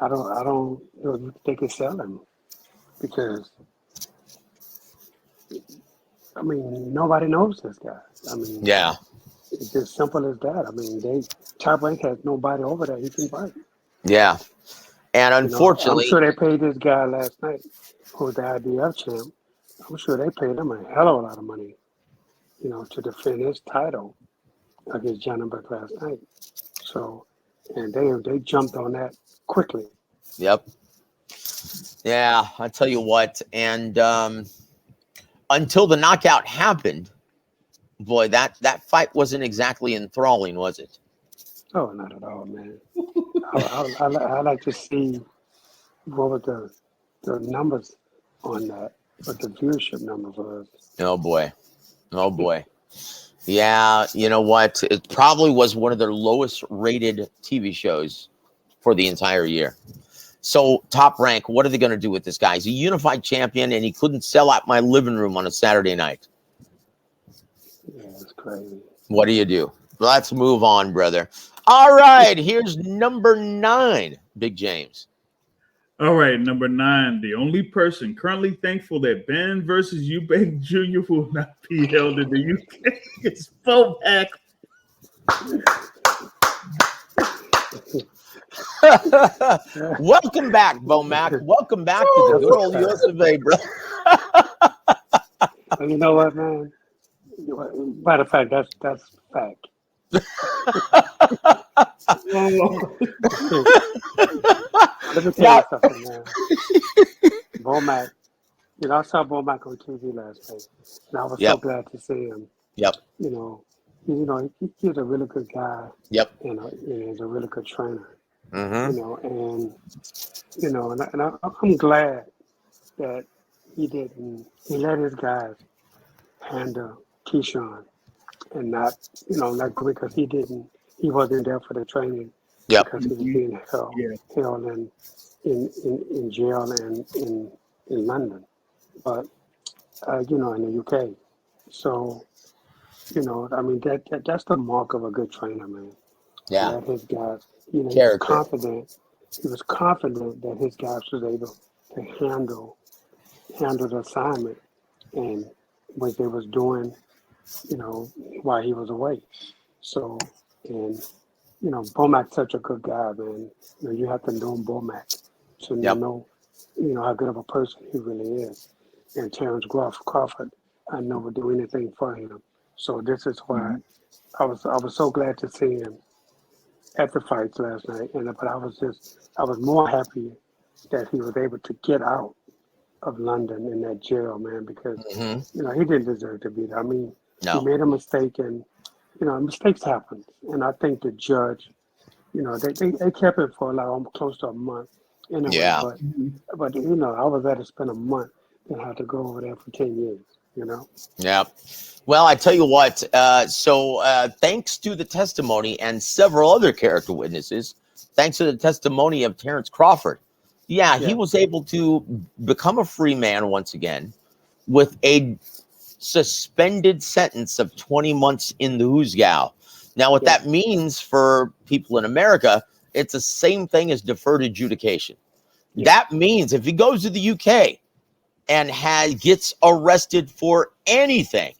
I don't know if they can sell him because, I mean, nobody knows this guy. I mean, Yeah. it's as simple as that. I mean, Top Rank has nobody over there he can fight. Yeah. And You know, unfortunately, I'm sure they paid this guy last night, who was the IBF champ. I'm sure they paid him a hell of a lot of money, you know, to defend his title against Janabek last night. So, and they jumped on that quickly. yep. Yeah, I tell you what. And until the knockout happened, boy, that fight wasn't exactly enthralling, was it? Oh, not at all, man. I like to see what were the numbers on that, what the viewership numbers was. Oh boy. Oh boy. Yeah, you know what? It probably was one of their lowest rated TV shows for the entire year. So, Top Rank, what are they going to do with this guy? He's a unified champion, and he couldn't sell out my living room on a Saturday night. Yeah, it's crazy. What do you do? Let's move on, brother. All right, here's number 9, Big James. All right, number 9. The only person currently thankful that Ben versus Eubank Jr. will not be held in the UK is W.A.W. Welcome back, Bomac. Welcome back to the good old US of A, bro. And you know what, man? Matter of fact, that's fact. Let me tell you something, man. W.A.W, you know, I saw W.A.W on TV last night, and I was so glad to see him. Yep. You know, he's a really good guy. Yep. And he's a really good trainer. Mm-hmm. You know, and I'm glad that he let his guys handle Keyshawn and not because he wasn't there for the training. Yep. Because he was being held in jail and in London, but you know, in the UK. So, you know, I mean that's the mark of a good trainer, man. Yeah. That his guys, you know, Character. he was confident that his guys was able to handle the assignment and what they was doing, you know, while he was away. So, and you know, W.A.W's such a good guy, man. You know, you have to know W.A.W to know, you know, how good of a person he really is. And Terrence Crawford, I never do anything for him. So this is why I was so glad to see him at the fights last night. But I was more happy that he was able to get out of London in that jail, man, because you know, he didn't deserve to be there. I mean, he made a mistake, and you know, mistakes happen. And I think the judge, you know, they kept it for like almost close to a month. Anyway, but you know, I was there to spend a month and had to go over there for 10 years, you know? Yeah. Well, I tell you what, so thanks to the testimony and several other character witnesses, thanks to the testimony of Terrence Crawford, he was able to become a free man once again with a suspended sentence of 20 months in the Hoosgow. Now, what that means for people in America, it's the same thing as deferred adjudication. That means if he goes to the UK and gets arrested for anything,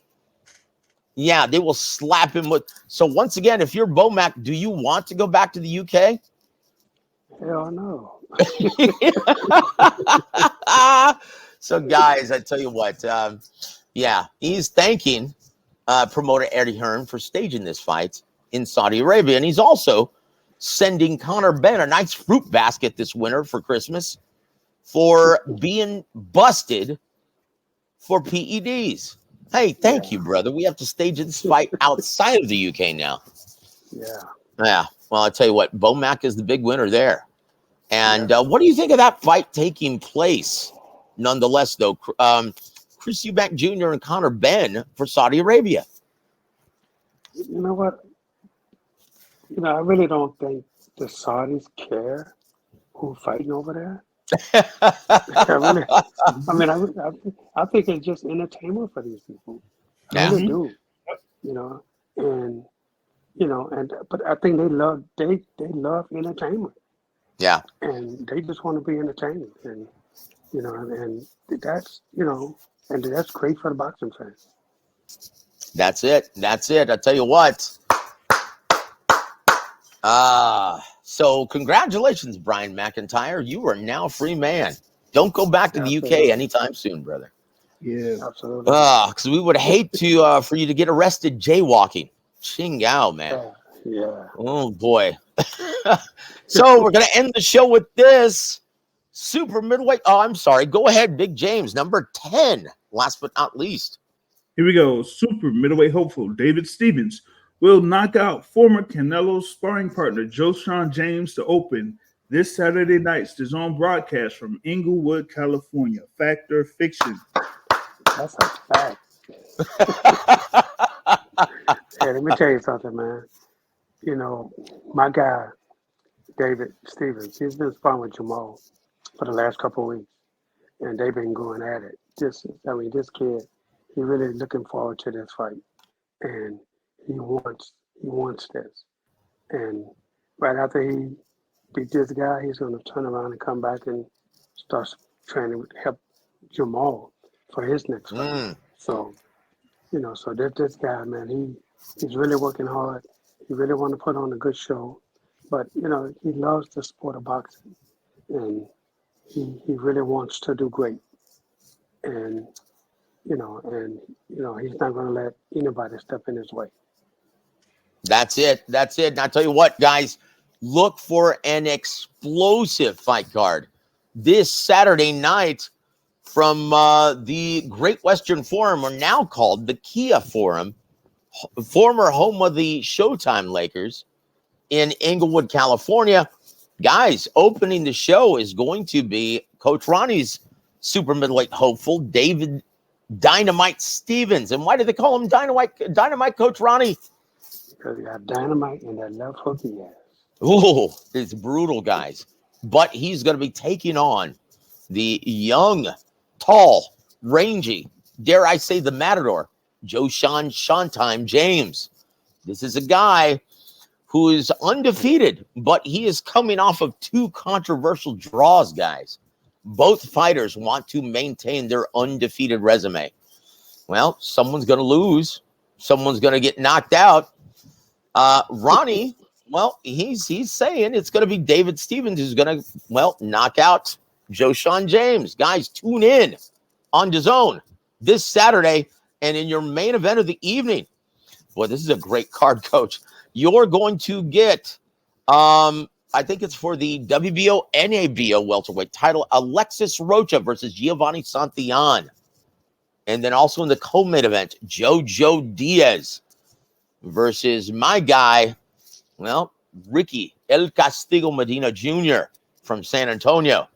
they will slap him with. So once again, if you're W.A.W, do you want to go back to the UK? Hell no. So guys, I tell you what, he's thanking promoter Eddie Hearn for staging this fight in Saudi Arabia. And he's also sending Conor Benn a nice fruit basket this winter for Christmas for being busted for PEDs. Hey, thank you, brother. We have to stage this fight outside of the UK now. Yeah. Yeah. Well, I'll tell you what, Bomac is the big winner there. And what do you think of that fight taking place? Nonetheless, though, Chris Eubank Jr. and Conor Benn for Saudi Arabia. You know what? I really don't think the Saudis care who's fighting over there. I think it's just entertainment for these people. I really do. But I think they love entertainment. Yeah. And they just want to be entertained. And that's great for the boxing fans. That's it. I tell you what. So congratulations, Brian McIntyre. You are now a free man. Don't go back to the UK anytime soon, brother. Yeah, absolutely. Because we would hate to for you to get arrested jaywalking. Chingao, man. Yeah. Oh boy. So we're gonna end the show with this super middleweight. Oh, I'm sorry. Go ahead, Big James, number 10. Last but not least. Here we go. Super middleweight hopeful David Stevens will knock out former Canelo sparring partner Joshawn James to open this Saturday night's DAZN broadcast from Inglewood, California. Fact or fiction? That's a fact. Hey, let me tell you something, man. My guy, David Stevens, he's been sparring with Jamal for the last couple of weeks, and they've been going at it. This kid, he really looking forward to this fight, and he wants this. And right after he beat this guy, he's going to turn around and come back and start training to help Jamal for his next fight. So, so this guy, man, he's really working hard. He really want to put on a good show, but he loves the sport of boxing, and he really wants to do great. And he's not going to let anybody step in his way. That's it. And I'll tell you what, guys, look for an explosive fight card this Saturday night from the Great Western Forum, or now called the Kia Forum, former home of the Showtime Lakers in Inglewood, California. Guys, opening the show is going to be Coach Ronnie's super middleweight hopeful, David Dynamite Stevens. And why do they call him Dynamite, Coach Ronnie? Because he got dynamite in that left hook he has. Oh, it's brutal, guys. But he's going to be taking on the young, tall, rangy, dare I say the matador, Joshawn Showtime James. This is a guy who is undefeated, but he is coming off of 2 controversial draws, guys. Both fighters want to maintain their undefeated resume. Well, someone's going to lose. Someone's going to get knocked out. Ronnie, well, he's saying it's going to be David Stevens who's going to, knock out Joshawn James. Guys, tune in on DAZN this Saturday and in your main event of the evening. Boy, this is a great card, Coach. You're going to get, I think it's for the WBO, NABO welterweight title, Alexis Rocha versus Giovanni Santillan. And then also in the co-main event, Jojo Diaz versus my guy, Ricky El Castigo Medina Jr. from San Antonio.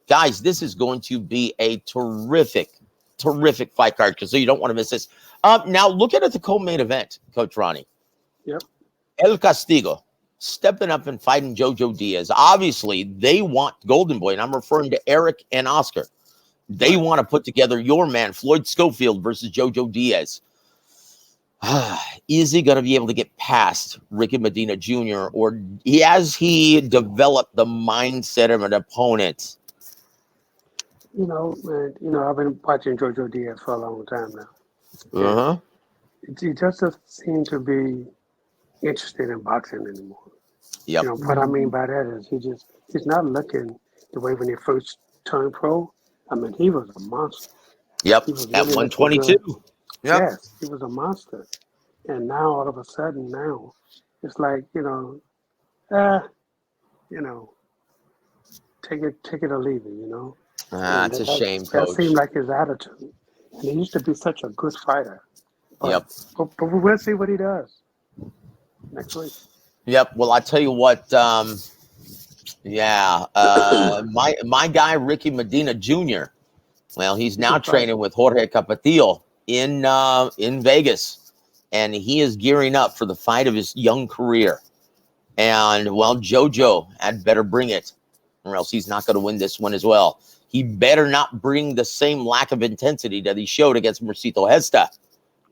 Guys, this is going to be a terrific fight card, so you don't want to miss this. Now, looking at the co-main event, Coach Ronnie. Yep. El Castigo stepping up and fighting Jojo Diaz. Obviously, they want Golden Boy, and I'm referring to Eric and Oscar. They want to put together your man, Floyd Schofield versus Jojo Diaz. Is he going to be able to get past Ricky Medina Jr., or has he developed the mindset of an opponent? Man, I've been watching Jojo Diaz for a long time now. He just doesn't seem to be interested in boxing anymore. Yep. What I mean by that is he's not looking the way when he first turned pro. I mean, he was a monster. Yep. Really at 122. Yep. Yes, he was a monster. And now all of a sudden it's like, you know, take it or leave it, And It's a shame, that Coach. seemed like his attitude. And he used to be such a good fighter. Yep. But we will see what he does next week. Yep. Well, I tell you what. My guy Ricky Medina Jr. Well, he's now training with Jorge Capetillo in Vegas, and he is gearing up for the fight of his young career. And well, JoJo had better bring it, or else he's not going to win this one as well. He better not bring the same lack of intensity that he showed against Mercito Hesta,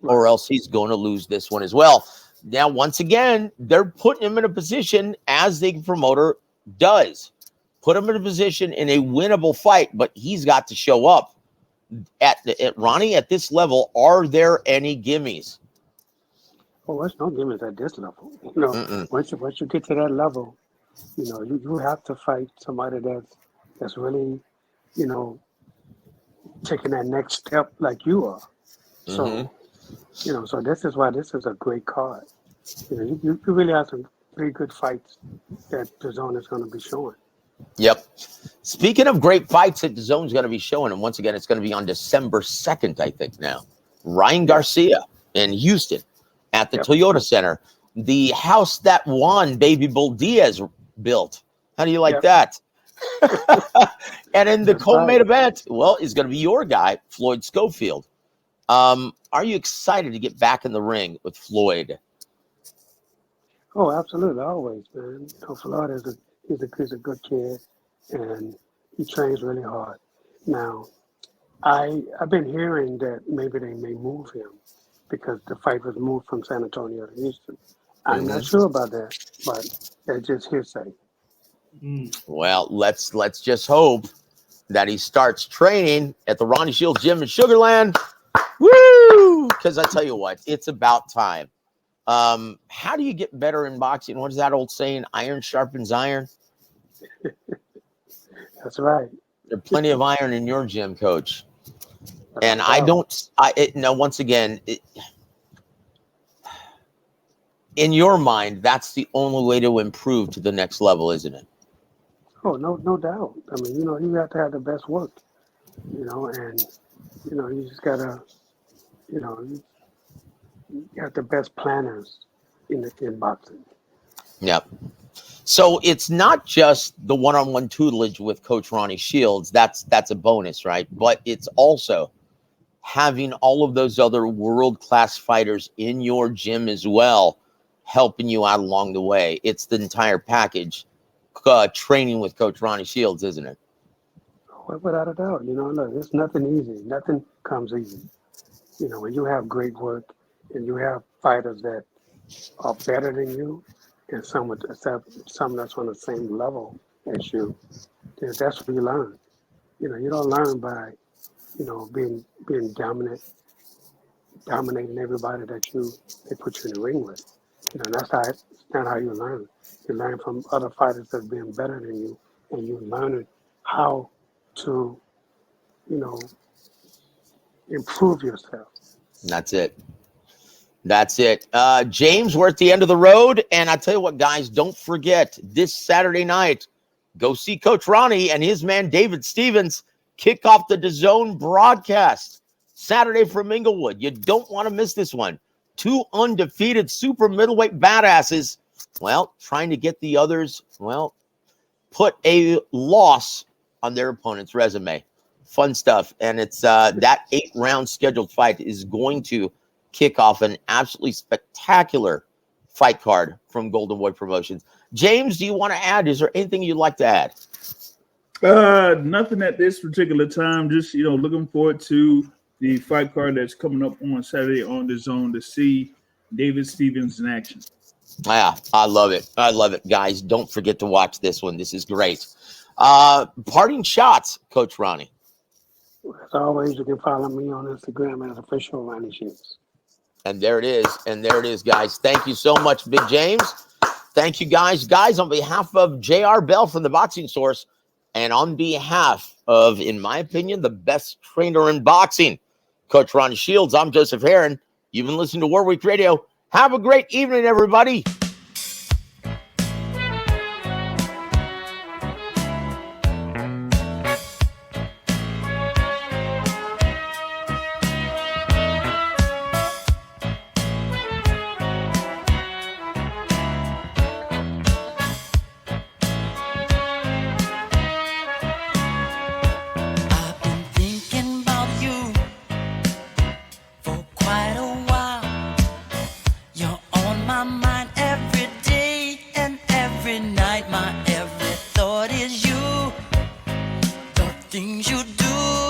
or else he's going to lose this one as well. Now, once again, they're putting him in a position, as the promoter does, put him in a position in a winnable fight, but he's got to show up. At Ronnie, at this level, are there any gimmies? Well, there's no gimmies at this level. Once you get to that level, you have to fight somebody that's really, taking that next step like you are. So, so this is why this is a great card. You really have some pretty good fights that the zone is going to be showing. Yep. Speaking of great fights that the zone's going to be showing, and once again, it's going to be on December 2nd, I think now. Ryan Garcia in Houston at the Toyota Center. The house that Juan Baby Bull Diaz built. How do you like that? And in the co-main event, well, is going to be your guy, Floyd Schofield. Are you excited to get back in the ring with Floyd? Oh, absolutely, always, man. Floyd he's a good kid, and he trains really hard. Now, I've been hearing that maybe they may move him because the fight was moved from San Antonio to Houston. I'm not sure about that, but that's just hearsay. Well, let's just hope that he starts training at the Ronnie Shields Gym in Sugarland. Woo! Because I tell you what, it's about time. How do you get better in boxing? What is that old saying? Iron sharpens iron. That's right. There's plenty of iron in your gym, Coach. And once again, in your mind, that's the only way to improve to the next level, isn't it? Oh, no doubt. I mean, you have to have the best work, and, you just got to, you have the best planners in boxing. Yep. So it's not just the one-on-one tutelage with Coach Ronnie Shields. That's a bonus, right? But it's also having all of those other world-class fighters in your gym as well, helping you out along the way. It's the entire package, training with Coach Ronnie Shields, isn't it? Without a doubt. Look, it's nothing easy. Nothing comes easy. When you have great work and you have fighters that are better than you, and some that's on the same level as you, then that's what you learn. You don't learn by, being dominating everybody that they put you in the ring with. That's not how you learn. You learn from other fighters that have been better than you, and you learn how to, improve yourself. That's it. James, we're at the end of the road. And I tell you what, guys, don't forget this Saturday night, go see Coach Ronnie and his man, David Stevens, kick off the DAZN broadcast Saturday from Inglewood. You don't want to miss this one. Two undefeated super middleweight badasses, well, trying to get the others, put a loss on their opponent's resume. Fun stuff. And it's that 8-round scheduled fight is going to kick off an absolutely spectacular fight card from Golden Boy Promotions. James, do you want to add? Is there anything you'd like to add? Nothing at this particular time. Just, looking forward to the fight card that's coming up on Saturday on DAZN to see David Stevens in action. Yeah, I love it. Guys, don't forget to watch this one. This is great. Parting shots, Coach Ronnie. As always, you can follow me on Instagram as official Ronnie Shields. And there it is, guys. Thank you so much, Big James. Thank you, guys. Guys, on behalf of J.R. Bell from the Boxing Source, and on behalf of, in my opinion, the best trainer in boxing, Coach Ronnie Shields, I'm Joseph Herron. You've been listening to War Week Radio. Have a great evening, everybody. things you do.